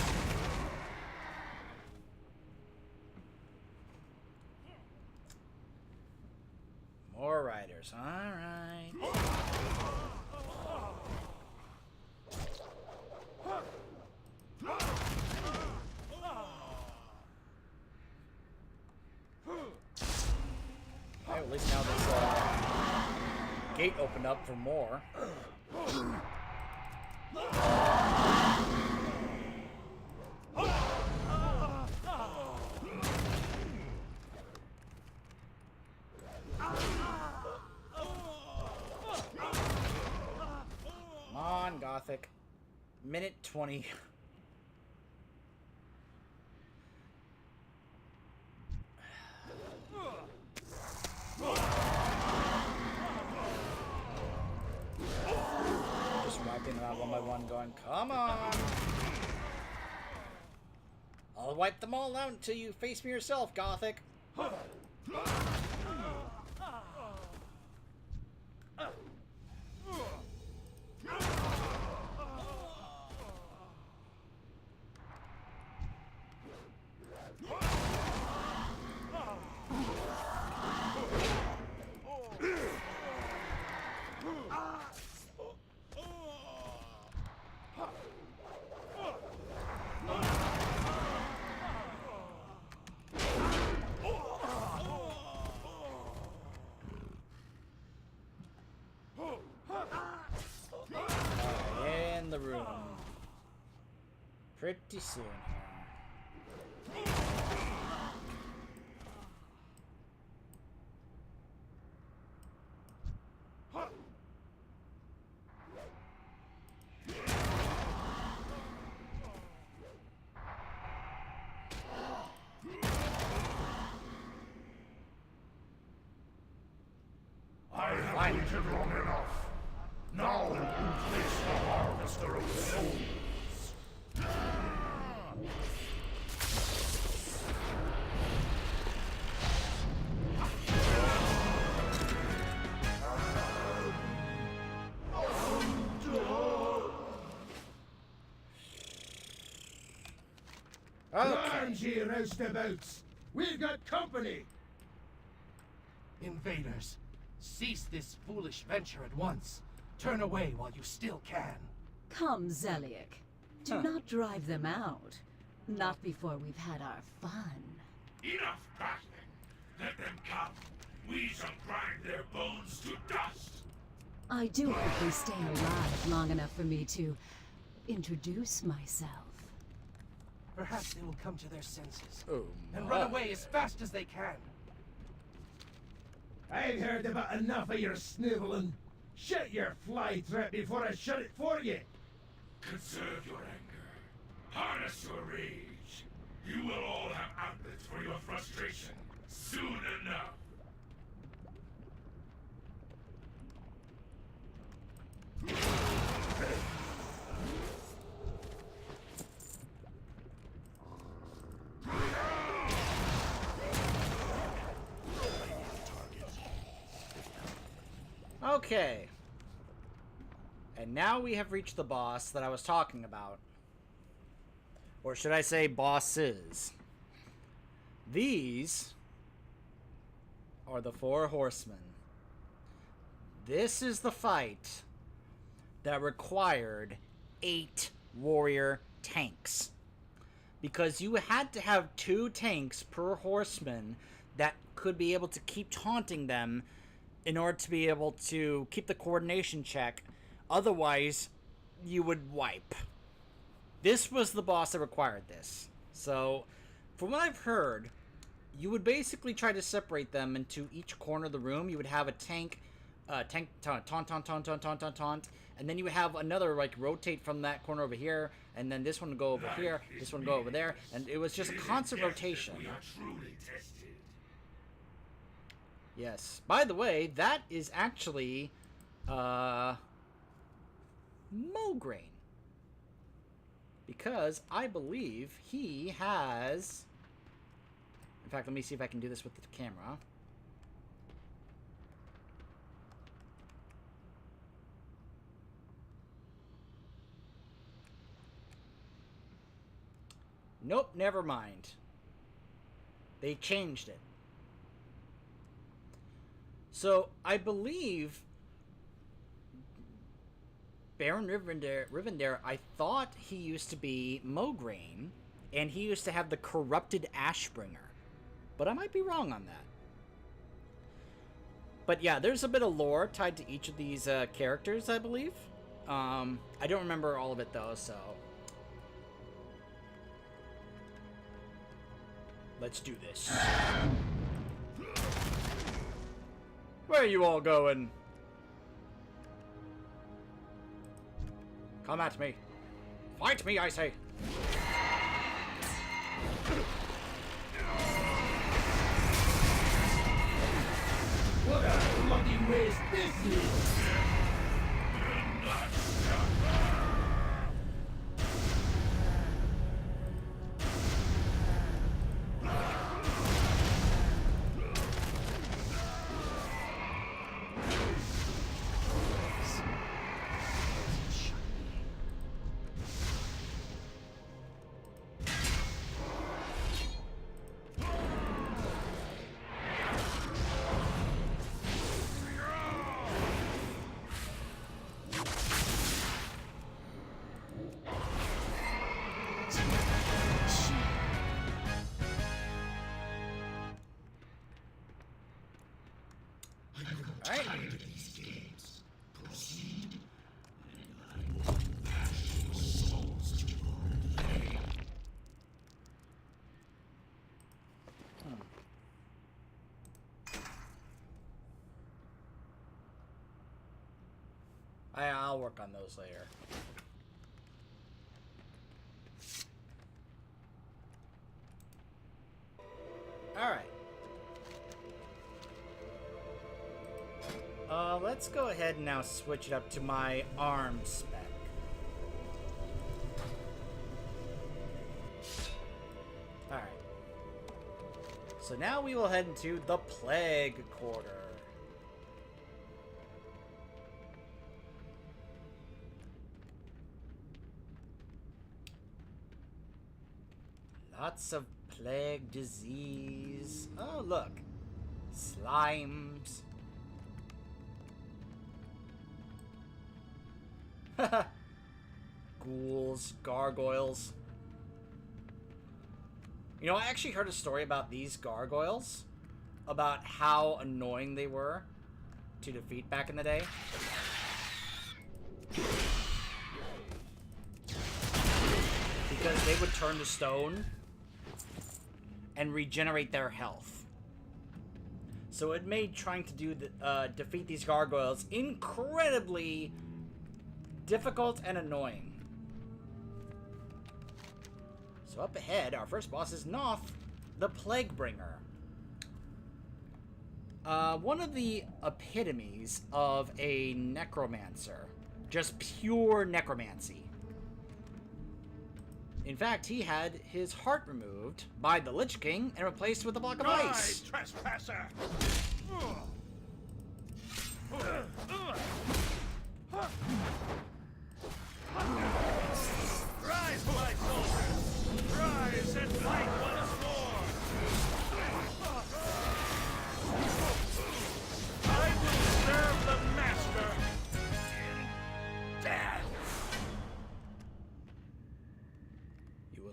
More riders. Alright. Hey, at least now this gate opened up for more. Come on, Gothic. Minute 20. Just wiping them out one by one, going, come on! I'll wipe them all out until you face me yourself, Gothic. In the room. Pretty soon here. I have waited long enough. Now you face the harvester of souls. Arms here, roustabouts. We've got company. Invaders, cease this foolish venture at once. Turn away while you still can. Come, Zeliek. Do not drive them out. Not before we've had our fun. Enough battling. Let them come. We shall grind their bones to dust. I do hope they stay alive long enough for me to introduce myself. Perhaps they will come to their senses Oh, and run away as fast as they can. I've heard about enough of your sniveling. Shut your fly trap before I shut it for you. Conserve your anger. Harness your rage. You will all have outlets for your frustration soon enough. Okay. And now we have reached the boss that I was talking about. Or should I say bosses. These are the four horsemen. This is the fight that required 8 warrior tanks. Because you had to have 2 tanks per horseman that could be able to keep taunting them in order to be able to keep the coordination check. Otherwise, you would wipe. This was the boss that required this. So, from what I've heard, you would basically try to separate them into each corner of the room. You would have a taunt, and then you would have another, like, rotate from that corner over here, and then this one would go over here, this one would go over there, and it was just a constant rotation. We are truly tested. Yes. By the way, that is actually, Mograine. Because I believe he has... In fact, let me see if I can do this with the camera. Nope, never mind. They changed it. So, I believe Baron Rivendare, I thought he used to be Mograine, and he used to have the corrupted Ashbringer. But I might be wrong on that. But yeah, there's a bit of lore tied to each of these characters, I believe. I don't remember all of it, though, so... Let's do this. Where are you all going? Come at me. Fight me, I say. What a bloody waste this is! I'll work on those later. Alright. Let's go ahead and now switch it up to my arm spec. Alright. So now we will head into the Plague Quarter. Lots of plague disease. Oh, look. Slimes. Ghouls, gargoyles. You know, I actually heard a story about these gargoyles. About how annoying they were to defeat back in the day. Because they would turn to stone and regenerate their health. So it made trying to defeat these gargoyles incredibly difficult and annoying. So up ahead, our first boss is Noth, the Plaguebringer. One of the epitomes of a necromancer. Just pure necromancy. In fact, he had his heart removed by the Lich King and replaced with a block of ice. Trespasser! Rise, my soldiers! Rise and fight once more! I will serve the master in death!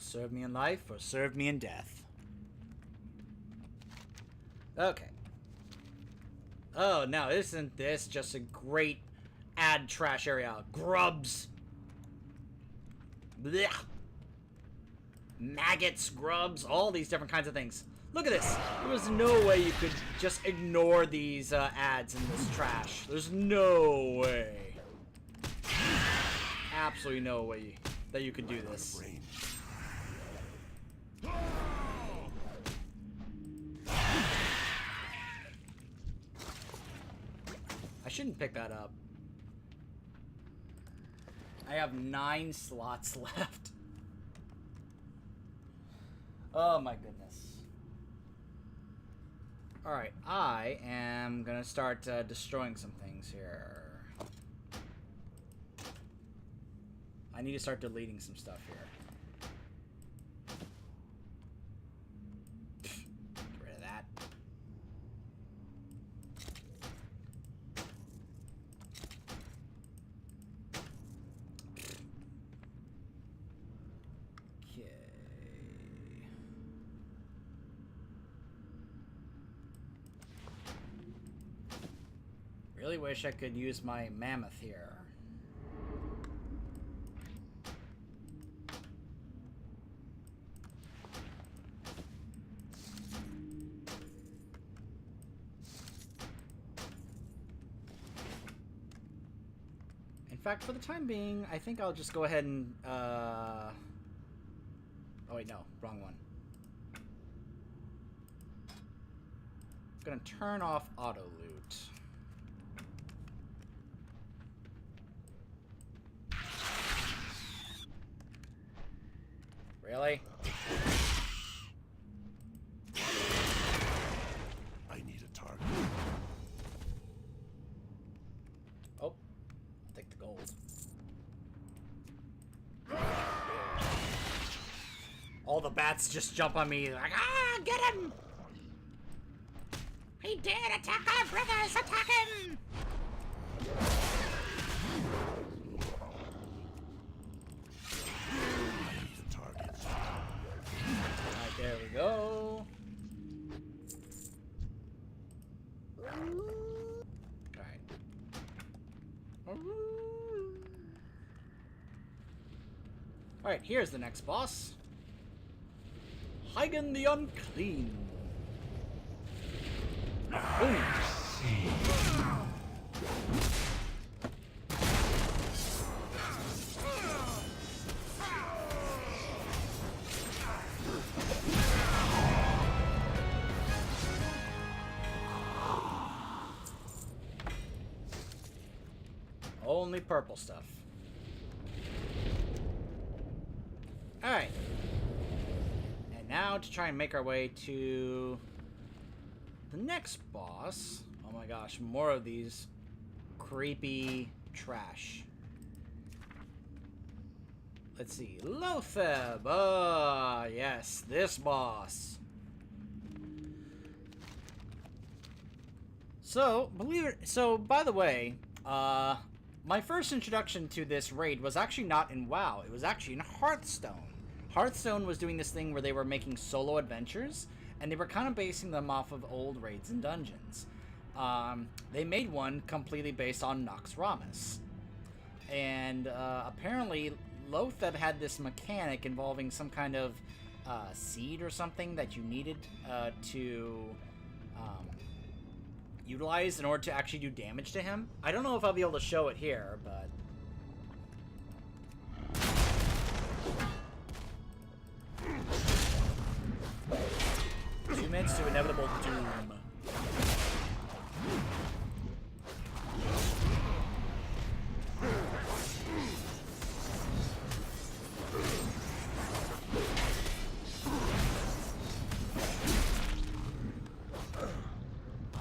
Serve me in life or serve me in death. Okay. Oh, now isn't this just a great ad trash area? Grubs. Blech. maggots, grubs, all these different kinds of things. Look at this. There was no way you could just ignore these ads in this trash. There's no way. Absolutely no way that you could do this. I shouldn't pick that up. I have 9 slots left. Oh my goodness. Alright, I am gonna start destroying some things here. I need to start deleting some stuff here. Get rid of that. Okay. Really wish I could use my mammoth here. In fact, for the time being, I think I'll just go ahead and, oh wait, no, wrong one. I'm gonna turn off auto loot. Really? I need a target. Oh, I'll take the gold. All the bats just jump on me like, ah, get him! He dared attack our brothers! Attack him! Alright, there we go. Alright. Alright, here's the next boss. Hagen the Unclean. Boom. Only purple stuff. Alright. And now to try and make our way to the next boss. Oh my gosh, more of these creepy trash. Let's see. Lotheb! Ah, yes, this boss. So, by the way, my first introduction to this raid was actually not in WoW. It was actually in Hearthstone. Hearthstone was doing this thing where they were making solo adventures, and they were kind of basing them off of old raids and dungeons. They made one completely based on Naxxramas. And apparently, Lotheb had this mechanic involving some kind of seed or something that you needed to utilize in order to actually do damage to him. I don't know if I'll be able to show it here, but... 2 minutes to inevitable doom.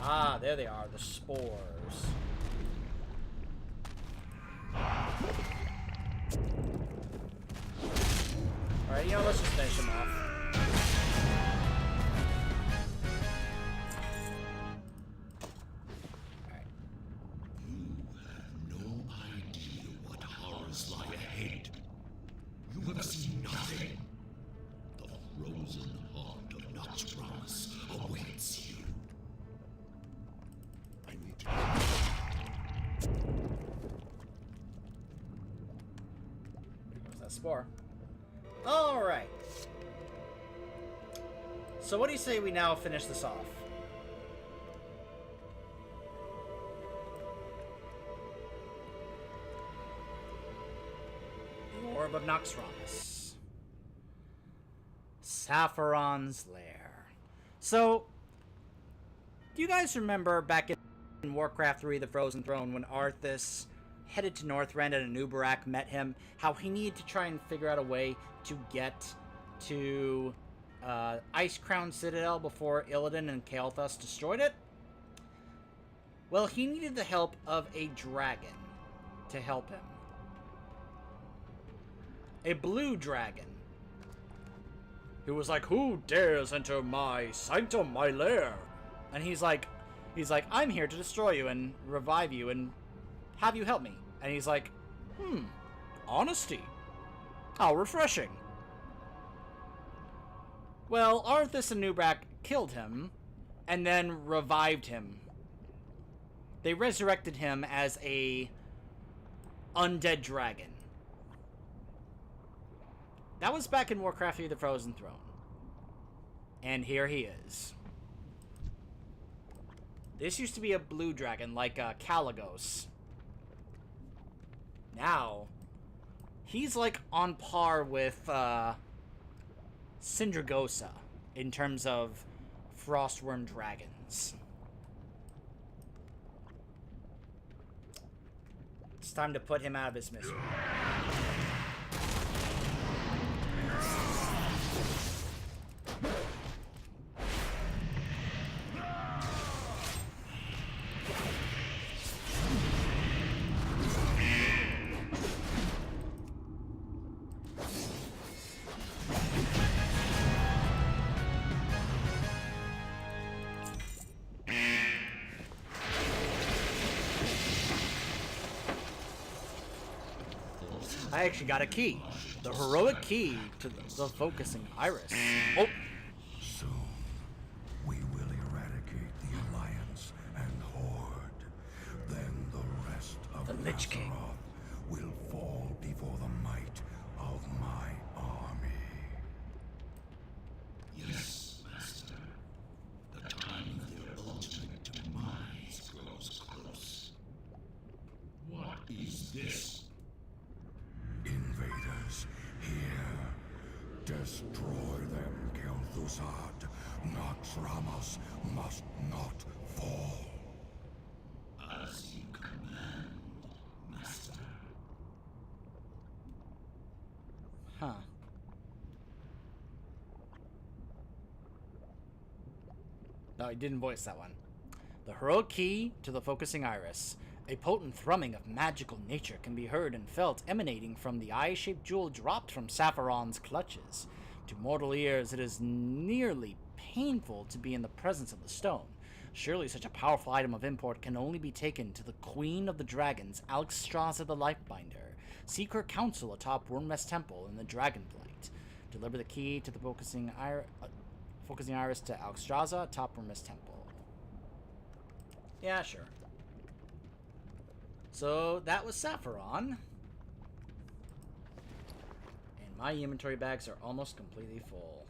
Ah, there they are, the spores. Alright, you know, let's just finish them off. Alright. You have no idea what horrors lie ahead. You have seen nothing. The frozen heart of Naxxramas awaits you. I need to... There goes that spore. Alright. So what do you say we now finish this off? The Orb of Naxxramas. Sapphiron's Lair. So, do you guys remember back in Warcraft 3, The Frozen Throne, when Arthas headed to Northrend and Anubarak met him, how he needed to try and figure out a way to get to Ice Crown Citadel before Illidan and Kel'Thuzad destroyed it? Well, he needed the help of a dragon to help him. A blue dragon. Who was like, "Who dares enter my sanctum, my lair?" And he's like, "I'm here to destroy you and revive you and have you help me." And he's like, honesty. How refreshing. Well, Arthas and Nubrak killed him and then revived him. They resurrected him as a undead dragon. That was back in Warcraft 3: The Frozen Throne. And here he is. This used to be a blue dragon, like Kalecgos. Now, he's like on par with Sindragosa in terms of Frostworm dragons. It's time to put him out of his misery. I actually got a key. The heroic key to the focusing iris. Oh! Soon, we will eradicate the Alliance and Horde. Then the rest of The Lich King will fall before the might of my army. Yes, Master. The time of their ultimate demise grows close. What is this? Invaders, here. Destroy them, Kel'Thuzad. Naxxramas must not fall. As you command, Master. Huh. No, I didn't voice that one. The heroic key to the focusing iris. A potent thrumming of magical nature can be heard and felt emanating from the eye-shaped jewel dropped from Sapphiron's clutches. To mortal ears, it is nearly painful to be in the presence of the stone. Surely such a powerful item of import can only be taken to the Queen of the Dragons, Alexstrasza the Lifebinder. Seek her counsel atop Wyrmrest Temple in the Dragonblight. Deliver the key to the focusing iris to Alexstrasza atop Wyrmrest Temple. Yeah, sure. So, that was Sapphiron. And my inventory bags are almost completely full.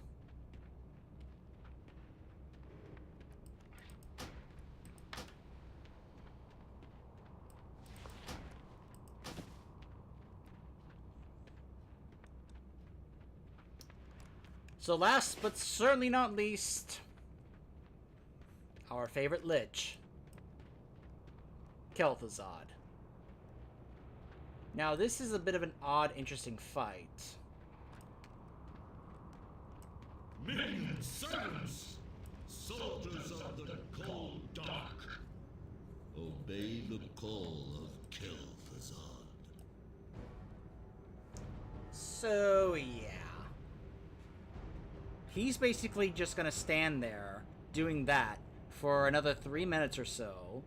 So last, but certainly not least, our favorite Lich, Kel'Thuzad. Now, this is a bit of an odd, interesting fight. Men and servants, soldiers of the cold dark, obey the call of Kel'Thuzad. So, yeah. He's basically just gonna stand there, doing that, for another 3 minutes or so.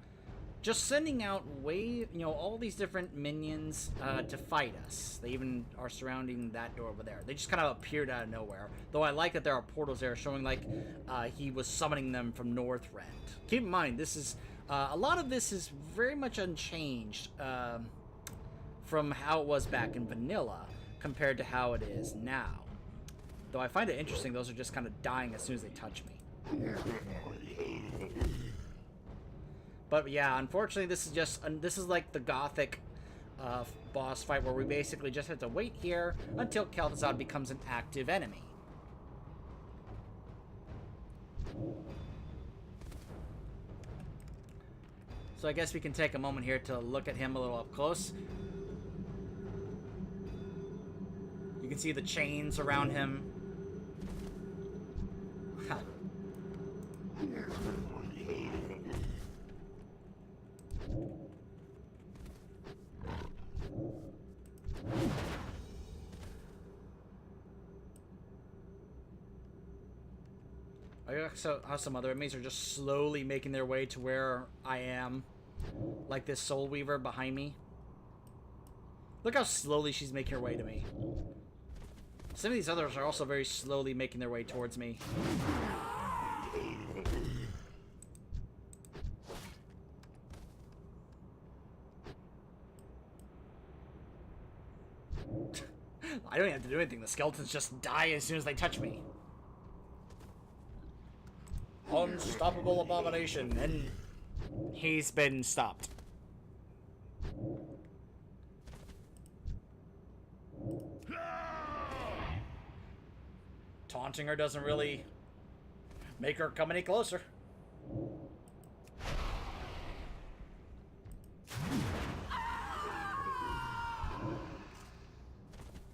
Just sending out all these different minions to fight us. They even are surrounding that door over there. They just kind of appeared out of nowhere. Though I like that there are portals there showing like he was summoning them from Northrend. Keep in mind, this is a lot of this is very much unchanged from how it was back in vanilla compared to how it is now. Though I find it interesting, those are just kind of dying as soon as they touch me. But yeah, unfortunately, this is like the Gothic boss fight where we basically just have to wait here until Kel'Thuzad becomes an active enemy. So I guess we can take a moment here to look at him a little up close. You can see the chains around him. I also how some other enemies are just slowly making their way to where I am. Like this Soul Weaver behind me. Look how slowly she's making her way to me. Some of these others are also very slowly making their way towards me. I don't even have to do anything. The skeletons just die as soon as they touch me. Unstoppable abomination, and he's been stopped. Taunting her doesn't really make her come any closer.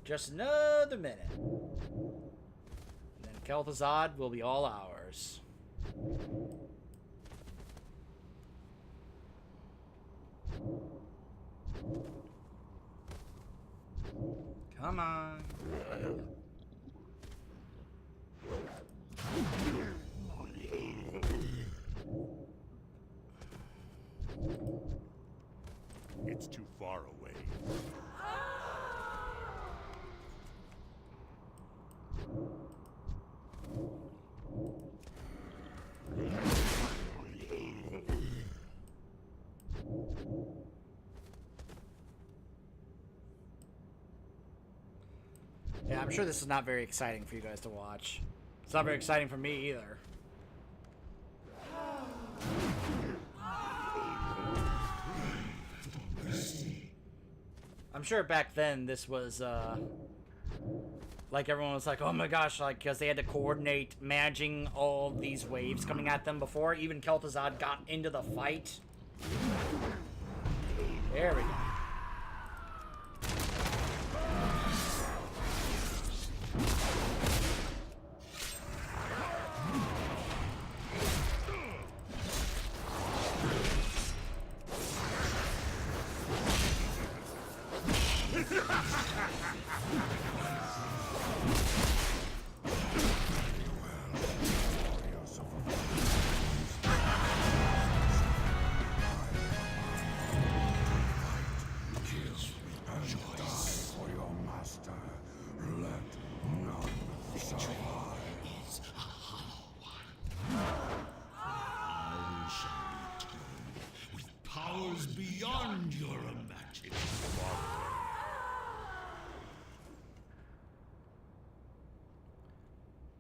Just another minute. And then Kel'Thuzad will be all ours. Come on. It's too far away. Yeah, I'm sure this is not very exciting for you guys to watch. It's not very exciting for me either. I'm sure back then this was, like everyone was like, oh my gosh, like, because they had to coordinate managing all these waves coming at them before even Kel'Thuzad got into the fight. There we go. Beyond your imagination.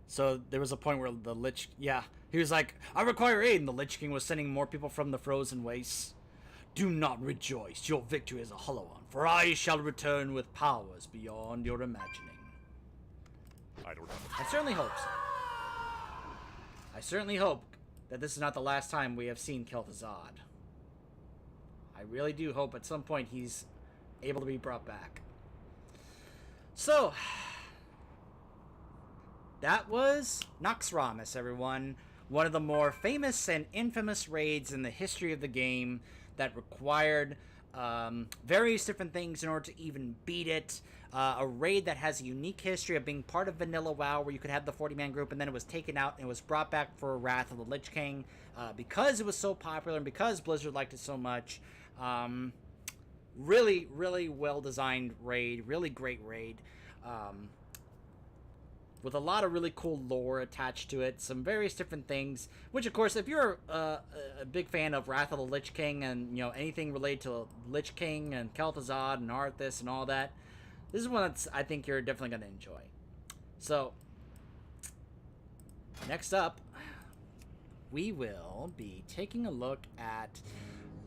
So there was a point where the Lich, yeah, he was like, I require aid, and the Lich King was sending more people from the frozen wastes. Do not rejoice, your victory is a hollow one, for I shall return with powers beyond your imagining. I don't know. I certainly hope so. I certainly hope that this is not the last time we have seen Kel'Thuzad. I really do hope at some point he's able to be brought back. So, that was Naxxramas, everyone. One of the more famous and infamous raids in the history of the game that required various different things in order to even beat it. A raid that has a unique history of being part of Vanilla WoW, where you could have the 40-man group, and then it was taken out and it was brought back for Wrath of the Lich King because it was so popular and because Blizzard liked it so much. Really, really well-designed raid. Really great raid. With a lot of really cool lore attached to it. Some various different things. Which, of course, if you're a big fan of Wrath of the Lich King and, you know, anything related to Lich King and Kel'Thuzad and Arthas and all that, this is one that's, I think, you're definitely going to enjoy. So, next up, we will be taking a look at...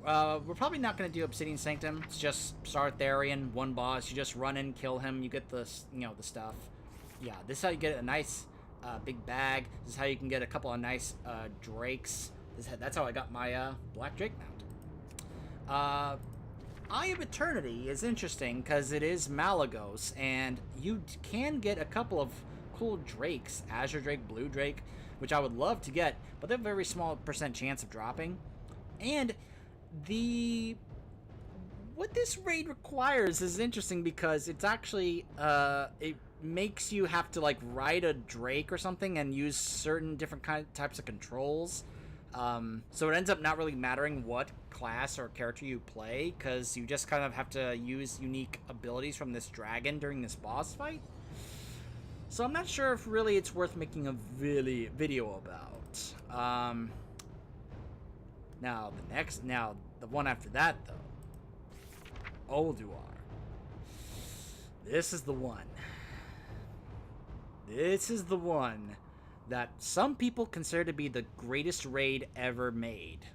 we're probably not going to do Obsidian Sanctum. It's just Sartharian, one boss. You just run in, kill him, you get the, the stuff. Yeah, this is how you get a nice big bag. This is how you can get a couple of nice drakes. That's how I got my Black Drake mount. Eye of Eternity is interesting because it is Malagos, and you can get a couple of cool drakes. Azure Drake, Blue Drake, which I would love to get, but they have a very small % chance of dropping. And what this raid requires is interesting because it's actually it makes you have to like ride a drake or something and use certain different types of controls. So it ends up not really mattering what class or character you play, because you just kind of have to use unique abilities from this dragon during this boss fight. So I'm not sure if really it's worth making a video about. Now the one after that though, Ulduar. This is the one. This is the one that some people consider to be the greatest raid ever made.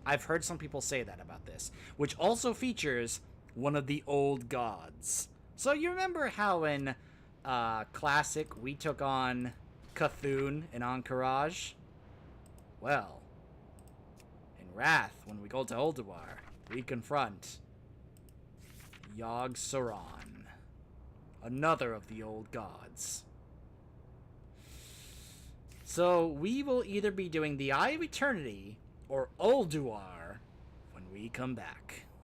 I've heard some people say that about this, which also features one of the old gods. So you remember how in Classic we took on Cthulhu in Encourage? Well, in Wrath, when we go to Ulduar, we confront Yogg-Saron, another of the old gods. So we will either be doing the Eye of Eternity or Ulduar when we come back.